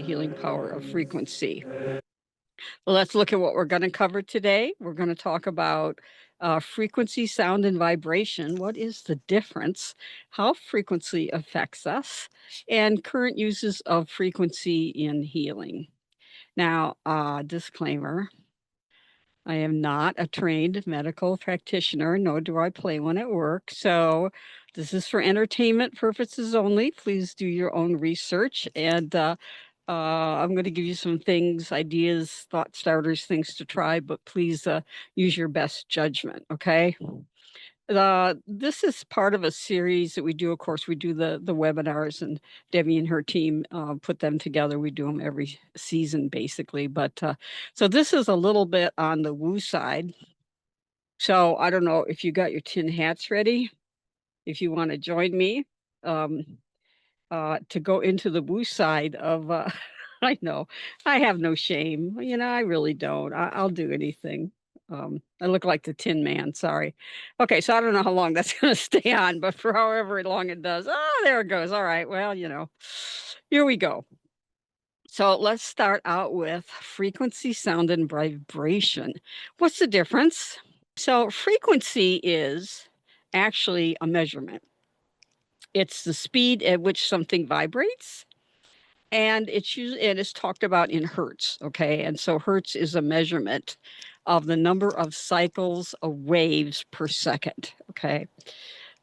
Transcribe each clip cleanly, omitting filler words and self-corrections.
healing power of frequency. Well, let's look at what we're going to cover today. We're going to talk about frequency, sound, and vibration. What is the difference? How frequency affects us, and current uses of frequency in healing. Now, disclaimer, I am not a trained medical practitioner, nor do I play one at work. So this is for entertainment purposes only. Please do your own research. And I'm going to give you some things, ideas, thought starters, things to try, but please use your best judgment. Okay. This is part of a series that we do. Of course, we do the webinars, and Debbie and her team put them together. We do them every season, basically. But so this is a little bit on the woo side. So I don't know if you got your tin hats ready. If you want to join me um, to go into the woo side of, I know I have no shame. I really don't. I'll do anything. I look like the Tin Man. Sorry. Okay, so I don't know how long that's going to stay on, but for however long it does. Oh, there it goes. All right. Well, here we go. So let's start out with frequency, sound, and vibration. What's the difference? So frequency is actually a measurement. It's the speed at which something vibrates, and it's talked about in hertz. Okay, and so hertz is a measurement of the number of cycles of waves per second. Okay,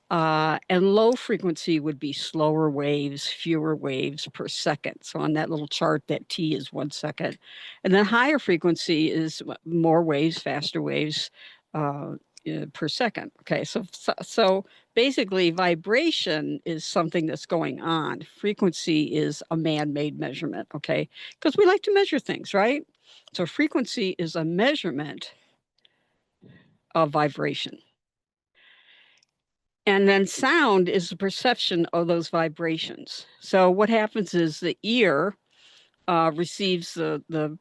and low frequency would be slower waves, fewer waves per second. So on that little chart, that T is 1 second, and then higher frequency is more waves, faster waves. Per second. Okay, so basically vibration is something that's going on. Frequency is a man-made measurement, okay? Because we like to measure things, right? So frequency is a measurement of vibration. And then sound is the perception of those vibrations. So what happens is the ear receives the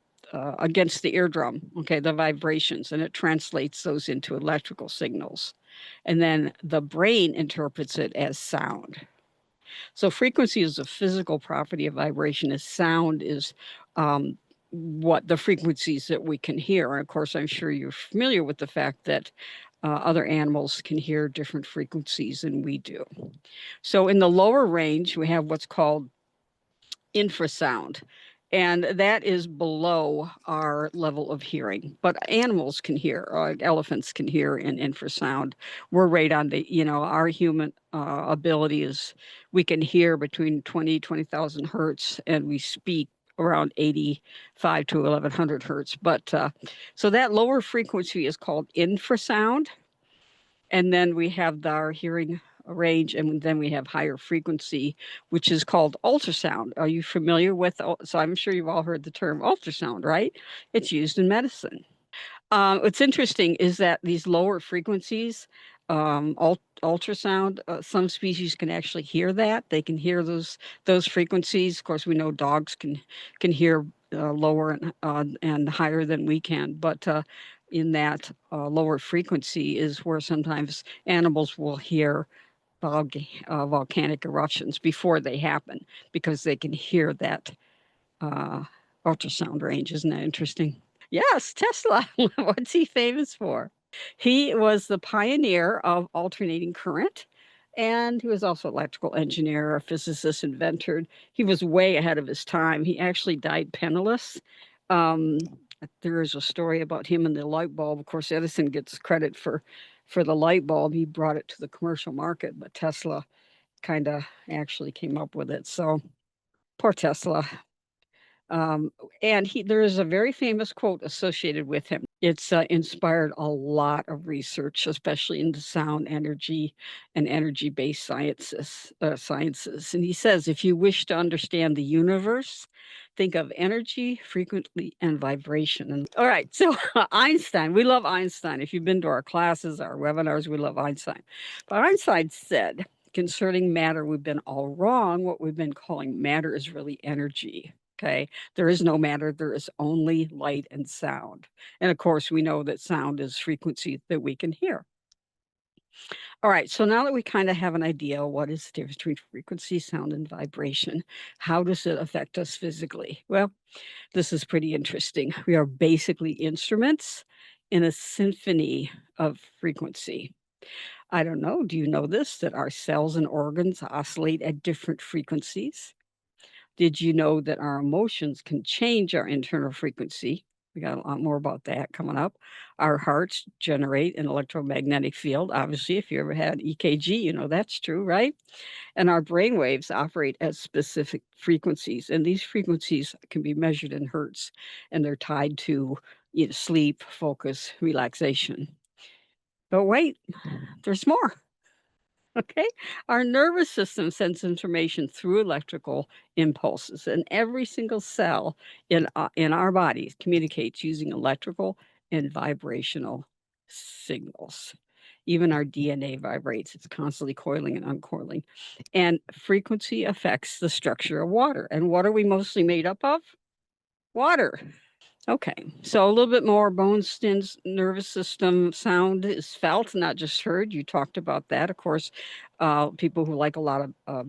against the eardrum, okay, the vibrations, and it translates those into electrical signals. And then the brain interprets it as sound. So frequency is a physical property of vibration, as sound is what the frequencies that we can hear. And of course, I'm sure you're familiar with the fact that other animals can hear different frequencies than we do. So in the lower range, we have what's called infrasound, and that is below our level of hearing. But animals can hear, elephants can hear in infrasound. We're right on our human ability is we can hear between 20,000 hertz, and we speak around 85 to 1100 hertz. But so that lower frequency is called infrasound. And then we have our hearing range, and then we have higher frequency, which is called ultrasound. Are you familiar with? So I'm sure you've all heard the term ultrasound, right? It's used in medicine. What's interesting is that these lower frequencies, ultrasound, some species can actually hear that. They can hear those frequencies. Of course, we know dogs can hear lower and higher than we can, but in that lower frequency is where sometimes animals will hear volcanic eruptions before they happen, because they can hear that uh, ultrasound range. Isn't that interesting? Yes, Tesla. What's he famous for? He was the pioneer of alternating current, and he was also an electrical engineer, a physicist, inventor. He was way ahead of his time. He actually died penniless. Um, there is a story about him and the light bulb. Of course, Edison gets credit for the light bulb. He brought it to the commercial market, but Tesla kind of actually came up with it. So poor Tesla. Um, and there is a very famous quote associated with him. It's inspired a lot of research, especially into sound energy and energy-based sciences. And he says, if you wish to understand the universe, think of energy, frequency, and vibration. And all right, so Einstein, we love Einstein. If you've been to our classes, our webinars, we love Einstein. But Einstein said, concerning matter, we've been all wrong. What we've been calling matter is really energy. Okay, there is no matter, there is only light and sound. And of course, we know that sound is frequency that we can hear. All right, so now that we kind of have an idea what is the difference between frequency, sound, and vibration, how does it affect us physically? Well, this is pretty interesting. We are basically instruments in a symphony of frequency. I don't know, do you know this? That our cells and organs oscillate at different frequencies? Did you know that our emotions can change our internal frequency? We got a lot more about that coming up. Our hearts generate an electromagnetic field. Obviously, if you ever had EKG, you know that's true, right? And our brain waves operate at specific frequencies, and these frequencies can be measured in hertz, and they're tied to sleep, focus, relaxation. But wait, there's more. Okay. Our nervous system sends information through electrical impulses, and every single cell in our bodies communicates using electrical and vibrational signals. Even our DNA vibrates, it's constantly coiling and uncoiling. And frequency affects the structure of water. And what are we mostly made up of? Water. Okay, so a little bit more bone stins, nervous system sound is felt, not just heard. You talked about that, of course. People who like a lot of,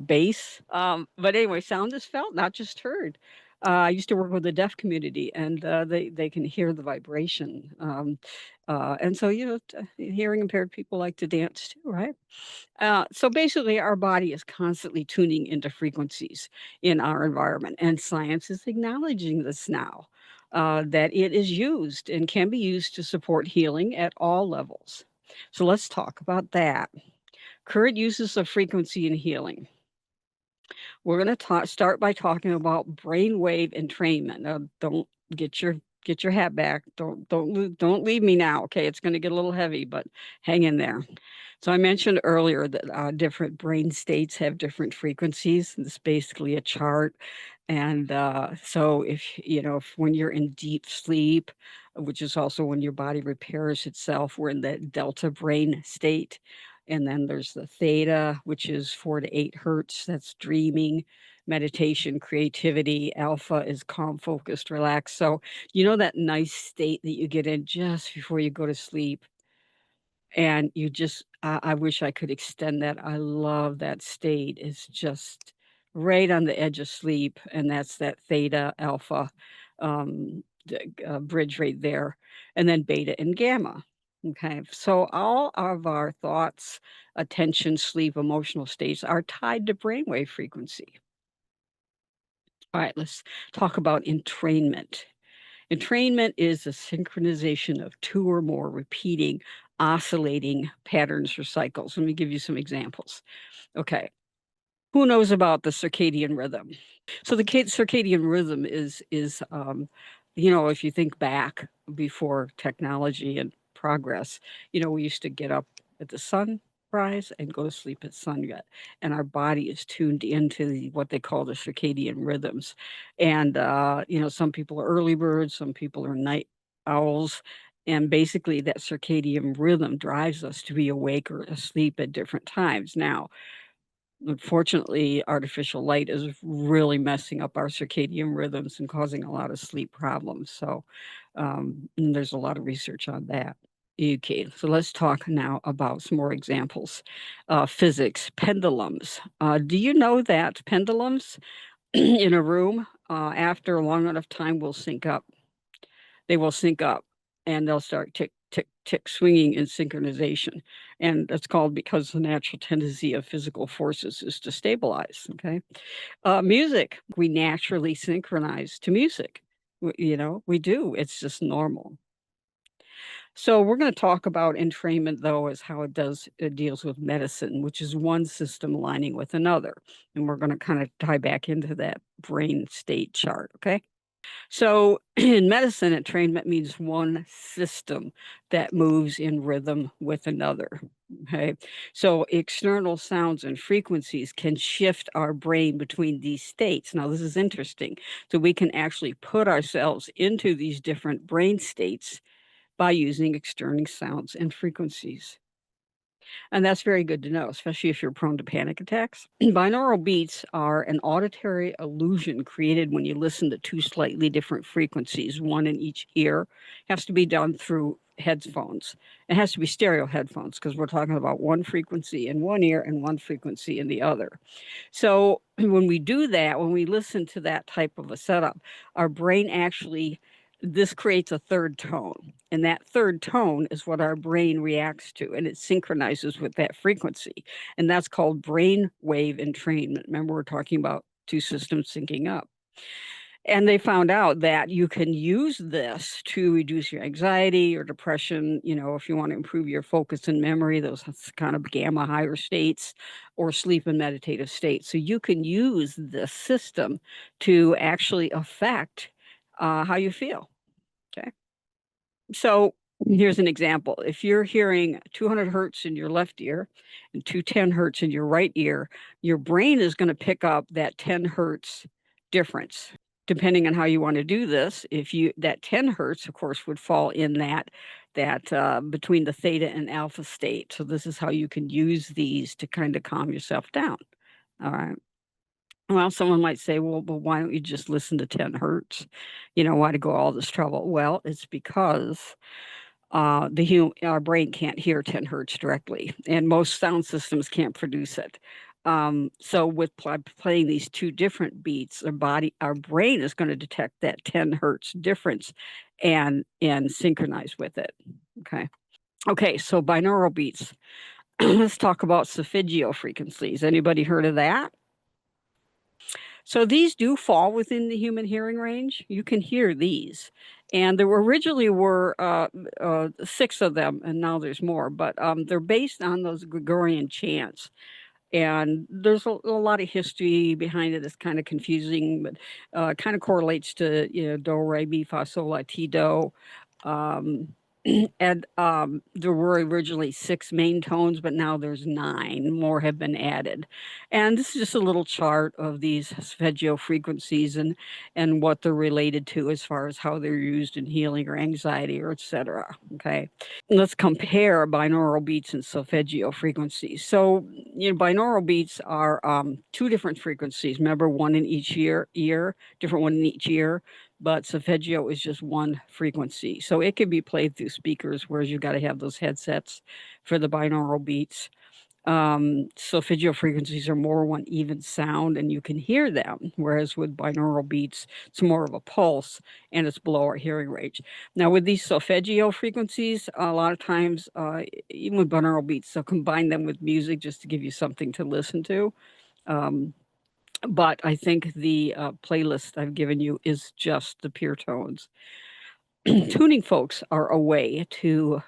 bass. But anyway, sound is felt, not just heard. I used to work with the deaf community, and they can hear the vibration. And so hearing impaired people like to dance too, right? So basically, our body is constantly tuning into frequencies in our environment, and science is acknowledging this now that it is used and can be used to support healing at all levels. So let's talk about that. Current uses of frequency in healing. We're going to start by talking about brainwave entrainment. Now, don't get your hat back. Don't leave me now. Okay, it's going to get a little heavy, but hang in there. So I mentioned earlier that different brain states have different frequencies. It's basically a chart. And so if when you're in deep sleep, which is also when your body repairs itself, we're in the delta brain state. And then there's the theta, which is 4 to 8 hertz. That's dreaming, meditation, creativity. Alpha is calm, focused, relaxed. So, that nice state that you get in just before you go to sleep. And I wish I could extend that. I love that state. It's just right on the edge of sleep. And that's that theta, alpha bridge right there. And then beta and gamma. Okay. So all of our thoughts, attention, sleep, emotional states are tied to brainwave frequency. All right. Let's talk about entrainment. Entrainment is a synchronization of two or more repeating, oscillating patterns or cycles. Let me give you some examples. Okay. Who knows about the circadian rhythm? So the circadian rhythm is if you think back before technology and progress, we used to get up at the sunrise and go to sleep at sunset, and our body is tuned into what they call the circadian rhythms. And some people are early birds, some people are night owls. And basically, that circadian rhythm drives us to be awake or asleep at different times. Now, unfortunately, artificial light is really messing up our circadian rhythms and causing a lot of sleep problems. So, and there's a lot of research on that. Okay, so let's talk now about some more examples. Physics, pendulums. Do you know that pendulums in a room after a long enough time will sync up? They will sync up and they'll start tick, tick, tick, swinging in synchronization. And that's called because the natural tendency of physical forces is to stabilize. Okay. Music, we naturally synchronize to music. We do. It's just normal. So we're going to talk about entrainment, though, as how it deals with medicine, which is one system aligning with another. And we're going to kind of tie back into that brain state chart. Okay. So in medicine, entrainment means one system that moves in rhythm with another. Okay. So external sounds and frequencies can shift our brain between these states. Now, this is interesting. So we can actually put ourselves into these different brain states by using external sounds and frequencies. And that's very good to know, especially if you're prone to panic attacks. Binaural beats are an auditory illusion created when you listen to two slightly different frequencies, one in each ear. It has to be done through headphones. It has to be stereo headphones because we're talking about one frequency in one ear and one frequency in the other. So when we do that, when we listen to that type of a setup, our brain actually this creates a third tone. And that third tone is what our brain reacts to, and it synchronizes with that frequency. And that's called brain wave entrainment. Remember, we're talking about two systems syncing up. And they found out that you can use this to reduce your anxiety or depression, if you want to improve your focus and memory, those kind of gamma higher states, or sleep and meditative states. So you can use this system to actually affect how you feel. Okay. So here's an example. If you're hearing 200 hertz in your left ear and 210 hertz in your right ear, your brain is going to pick up that 10 hertz difference. Depending on how you want to do this, if you that 10 hertz, of course, would fall in that between the theta and alpha state. So this is how you can use these to kind of calm yourself down. All right. Well, someone might say, well, but why don't you just listen to 10 hertz? Why to go all this trouble? Well, it's because our brain can't hear 10 hertz directly, and most sound systems can't produce it. So with playing these two different beats, our brain is going to detect that 10 hertz difference and synchronize with it. Okay, so binaural beats. Let's talk about solfeggio frequencies. Anybody heard of that? So these do fall within the human hearing range. You can hear these. And there originally were 6 of them, and now there's more, but they're based on those Gregorian chants. And there's a lot of history behind it. It's kind of confusing, but kind of correlates to, do, re, mi, fa, sol, la, ti, do. Um, and there were originally 6 main tones, but now there's 9. More have been added. And this is just a little chart of these solfeggio frequencies and what they're related to as far as how they're used in healing or anxiety or etc. Okay. Let's compare binaural beats and solfeggio frequencies. So, binaural beats are 2 different frequencies. Remember, one in each ear, different one in each ear. But solfeggio is just one frequency. So it can be played through speakers, whereas you've got to have those headsets for the binaural beats. Solfeggio frequencies are more one even sound and you can hear them, whereas with binaural beats, it's more of a pulse and it's below our hearing range. Now, with these solfeggio frequencies, a lot of times, even with binaural beats, they'll combine them with music just to give you something to listen to. But I think the playlist I've given you is just the pure tones. Tuning folks are a way to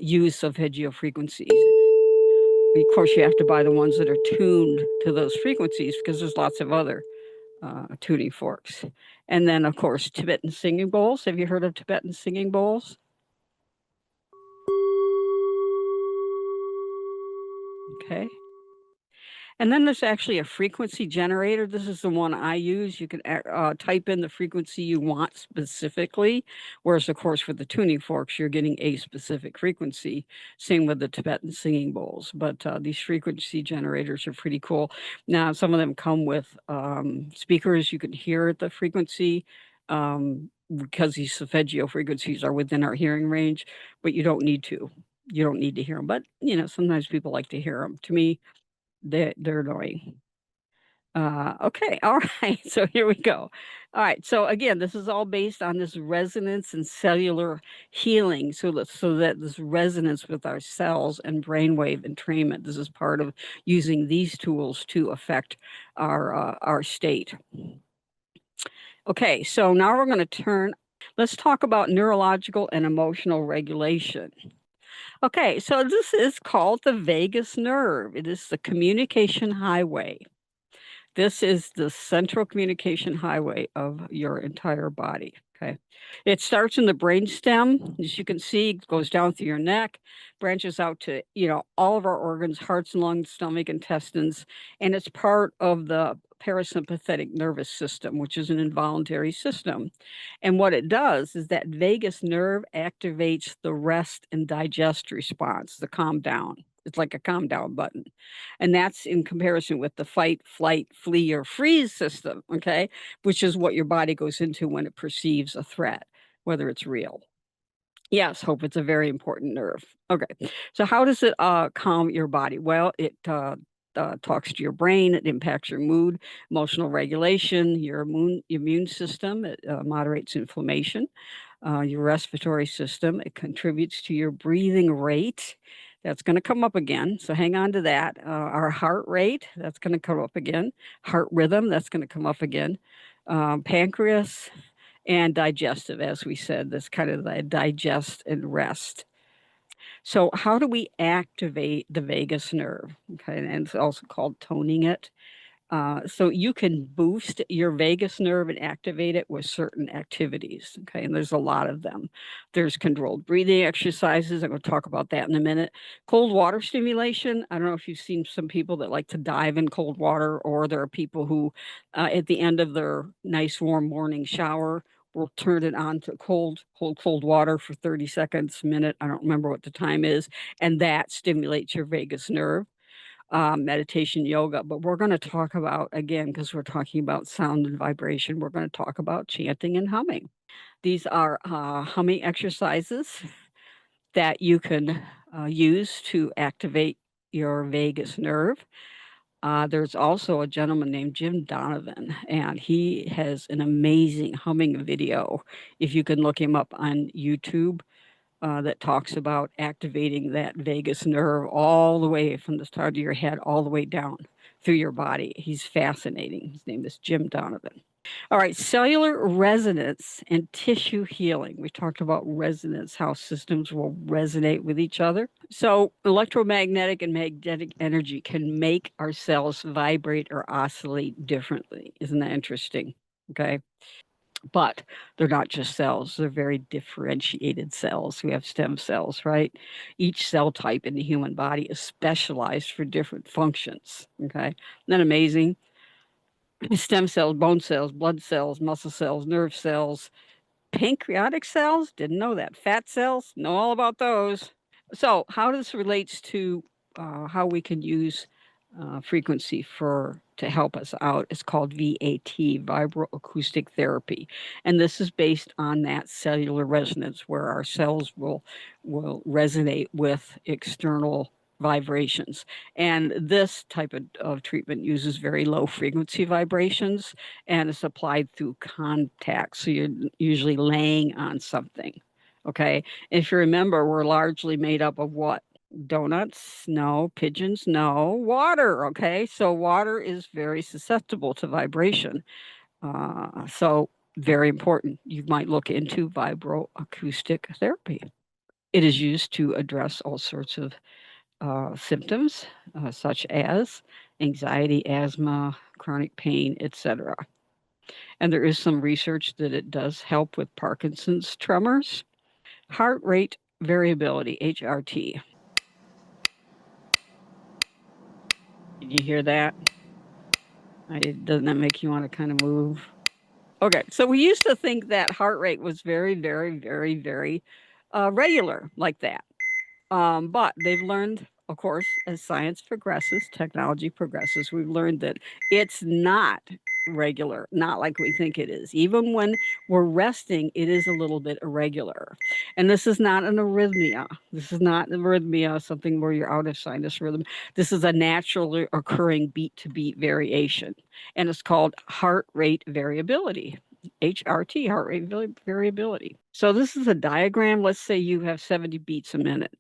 use solfeggio frequencies. Of course, you have to buy the ones that are tuned to those frequencies because there's lots of other tuning forks. And then, of course, Tibetan singing bowls. Have you heard of Tibetan singing bowls? Okay. And then there's actually a frequency generator. This is the one I use. You can type in the frequency you want specifically, whereas, of course, with the tuning forks, you're getting a specific frequency. Same with the Tibetan singing bowls. But these frequency generators are pretty cool. Now, some of them come with speakers. You can hear the frequency because these solfeggio frequencies are within our hearing range, but you don't need to. You don't need to hear them. But, sometimes people like to hear them. To me, they're annoying. Okay, all right, so here we go. All right, so again, this is all based on this resonance and cellular healing, so that this resonance with our cells and brainwave entrainment. This is part of using these tools to affect our state. Okay, so now we're going to turn. Let's talk about neurological and emotional regulation. Okay, so this is called the vagus nerve. It is the communication highway. This is the central communication highway of your entire body. Okay. It starts in the brainstem. As you can see, it goes down through your neck, branches out to, all of our organs, hearts, lungs, stomach, intestines, and it's part of the parasympathetic nervous system, which is an involuntary system. And what it does is that vagus nerve activates the rest and digest response, the calm down. It's like a calm down button. And that's in comparison with the fight, flight, flee, or freeze system, okay, which is what your body goes into when it perceives a threat, whether it's real. Yes, hope. It's a very important nerve. Okay. So how does it calm your body? Well, it talks to your brain. It impacts your mood, emotional regulation, your immune system. It moderates inflammation, your respiratory system. It contributes to your breathing rate. That's going to come up again. So hang on to that. Our heart rate, that's going to come up again. Heart rhythm, that's going to come up again. Pancreas, and digestive, as we said, that's kind of the digest and rest. So, how do we activate the vagus nerve? Okay, and it's also called toning it. So you can boost your vagus nerve and activate it with certain activities. Okay, and there's a lot of them. There's controlled breathing exercises. I'm going to talk about that in a minute. Cold water stimulation. I don't know if you've seen some people that like to dive in cold water, or there are people who, at the end of their nice warm morning shower, will turn it on to cold water for 30 seconds, a minute. I don't remember what the time is, and that stimulates your vagus nerve. Meditation, yoga, but we're going to talk about, again, because we're talking about sound and vibration, we're going to talk about chanting and humming. These are humming exercises that you can use to activate your vagus nerve. There's also a gentleman named Jim Donovan, and he has an amazing humming video. If you can look him up on YouTube, that talks about activating that vagus nerve all the way from the start of your head all the way down through your body. He's fascinating. His name is Jim Donovan. All right, cellular resonance and tissue healing. We talked about resonance, how systems will resonate with each other. So, electromagnetic and magnetic energy can make our cells vibrate or oscillate differently. Isn't that interesting? Okay. But they're not just cells, they're very differentiated cells. We have stem cells, right? Each cell type in the human body is specialized for different functions. Okay. Isn't that amazing? Stem cells, bone cells, blood cells, muscle cells, nerve cells, pancreatic cells, didn't know that. Fat cells, know all about those. So, how this relates to how we can use frequency to help us out is called VAT, vibroacoustic therapy, and this is based on that cellular resonance, where our cells will resonate with external vibrations. And this type of treatment uses very low frequency vibrations, and it's applied through contact. So you're usually laying on something. Okay. If you remember, we're largely made up of what? Donuts? No. Pigeons? No. Water. Okay. So water is very susceptible to vibration. So very important. You might look into vibroacoustic therapy. It is used to address all sorts of symptoms, such as anxiety, asthma, chronic pain, etc. And there is some research that it does help with Parkinson's tremors. Heart rate variability, HRT. Did you hear that? Doesn't that make you want to kind of move? Okay, so we used to think that heart rate was very, very, very, very regular like that. But they've learned, of course, as science progresses, technology progresses, we've learned that it's not regular, not like we think it is. Even when we're resting, it is a little bit irregular. And this is not an arrhythmia. This is not an arrhythmia, something where you're out of sinus rhythm. This is a naturally occurring beat to beat variation. And it's called heart rate variability. HRT, heart rate variability. So this is a diagram. Let's say you have 70 beats a minute.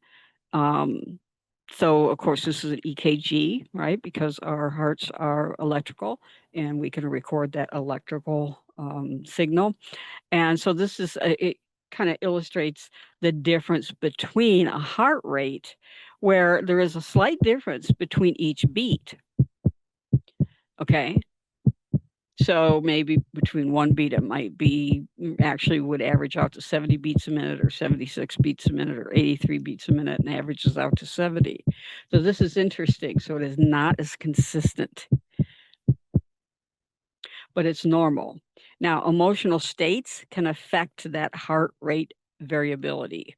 So, of course, this is an EKG, right? Because our hearts are electrical, and we can record that electrical signal. And so this is it kind of illustrates the difference between a heart rate, where there is a slight difference between each beat. Okay. So maybe between one beat, it might be actually would average out to 70 beats a minute, or 76 beats a minute, or 83 beats a minute, and averages out to 70. So this is interesting. So it is not as consistent. but it's normal. Now, emotional states can affect that heart rate variability.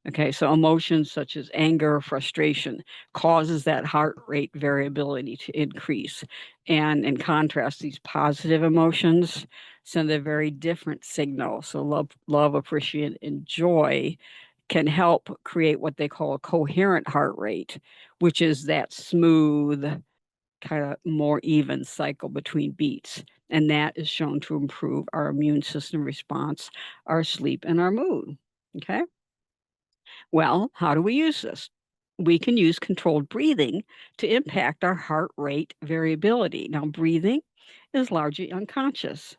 Okay, so emotions such as anger or frustration causes that heart rate variability to increase. And in contrast, these positive emotions send a very different signal. So love, appreciation, and joy can help create what they call a coherent heart rate, which is that smooth, kind of more even cycle between beats. And that is shown to improve our immune system response, our sleep, and our mood. Okay. Well, how do we use this? We can use controlled breathing to impact our heart rate variability. Now, breathing is largely unconscious.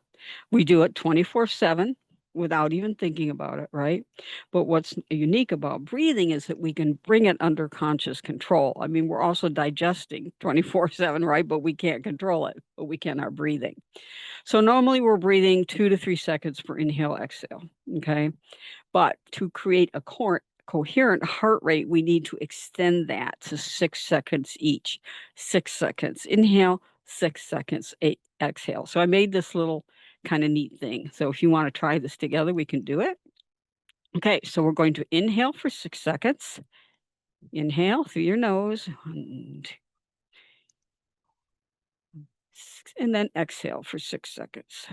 We do it 24/7 without even thinking about it, right? But what's unique about breathing is that we can bring it under conscious control. I mean, we're also digesting 24/7, right? But we can't control it, but we can our breathing. So normally we're breathing 2 to 3 seconds per inhale, exhale. Okay. But to create a coherent heart rate, we need to extend that to 6 seconds each. 6 seconds inhale, 6 seconds exhale. So I made this little kind of neat thing. So if you want to try this together, we can do it. Okay, so we're going to inhale for 6 seconds. Inhale through your nose, and then exhale for 6 seconds.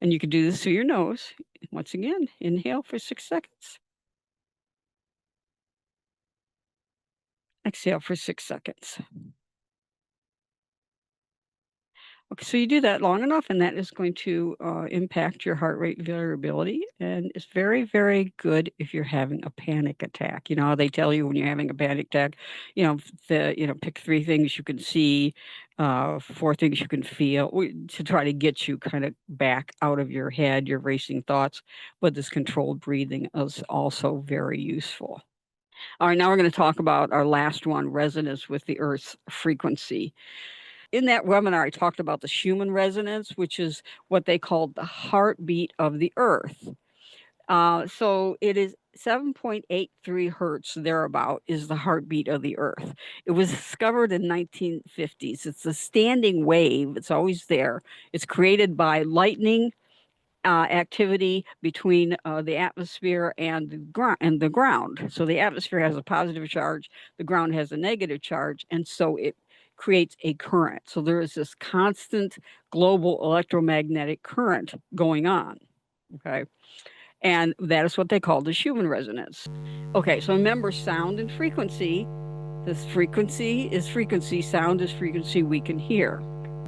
And you can do this through your nose. Once again, inhale for 6 seconds. Exhale for 6 seconds. Okay, so you do that long enough, and that is going to impact your heart rate variability. And it's very, very good if you're having a panic attack. You know how they tell you when you're having a panic attack, pick 3 things you can see, 4 things you can feel, to try to get you kind of back out of your head, your racing thoughts. But this controlled breathing is also very useful. All right, now we're going to talk about our last one, resonance with the Earth's frequency. In that webinar, I talked about the Schumann resonance, which is what they called the heartbeat of the Earth. So it is 7.83 hertz, thereabout, is the heartbeat of the Earth. It was discovered in 1950s. It's a standing wave. It's always there. It's created by lightning activity between the atmosphere and the ground. So the atmosphere has a positive charge, the ground has a negative charge, and so it creates a current. So there is this constant global electromagnetic current going on. Okay. And that is what they call the Schumann resonance. Okay, so remember sound and frequency. This frequency is frequency, sound is frequency we can hear.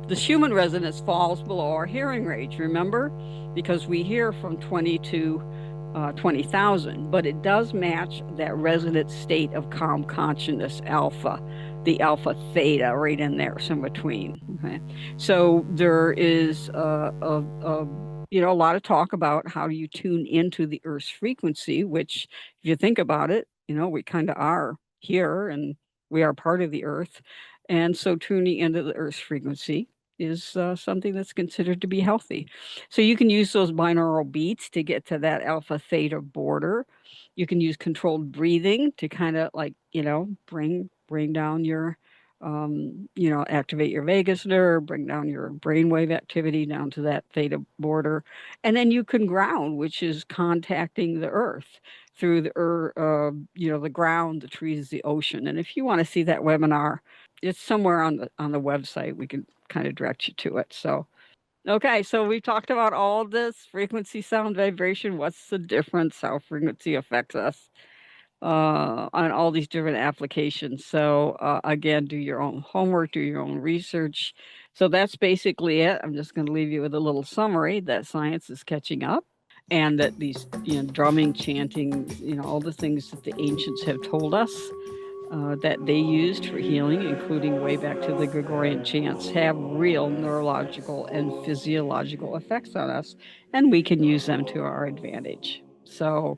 The Schumann resonance falls below our hearing range, remember? Because we hear from 20 to 20,000, but it does match that resonant state of calm consciousness, alpha, the alpha theta right in there, some between. Okay, so there is a lot of talk about how you tune into the Earth's frequency, which, if you think about it, we kind of are here and we are part of the Earth. And so tuning into the Earth's frequency is something that's considered to be healthy. So you can use those binaural beats to get to that alpha theta border. You can use controlled breathing to kind of bring down your activate your vagus nerve, bring down your brainwave activity down to that theta border. And then you can ground, which is contacting the earth through the ground, the trees, the ocean. And if you want to see that webinar, it's somewhere on the website. We can kind of direct you to it. So, okay, so we've talked about all this frequency, sound, vibration. What's the difference? How frequency affects us on all these different applications. So, again, do your own homework, do your own research. So that's basically it. I'm just going to leave you with a little summary that science is catching up, and that these, drumming, chanting, all the things that the ancients have told us that they used for healing, including way back to the Gregorian chants, have real neurological and physiological effects on us, and we can use them to our advantage. So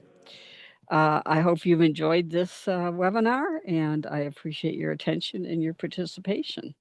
I hope you've enjoyed this webinar, and I appreciate your attention and your participation.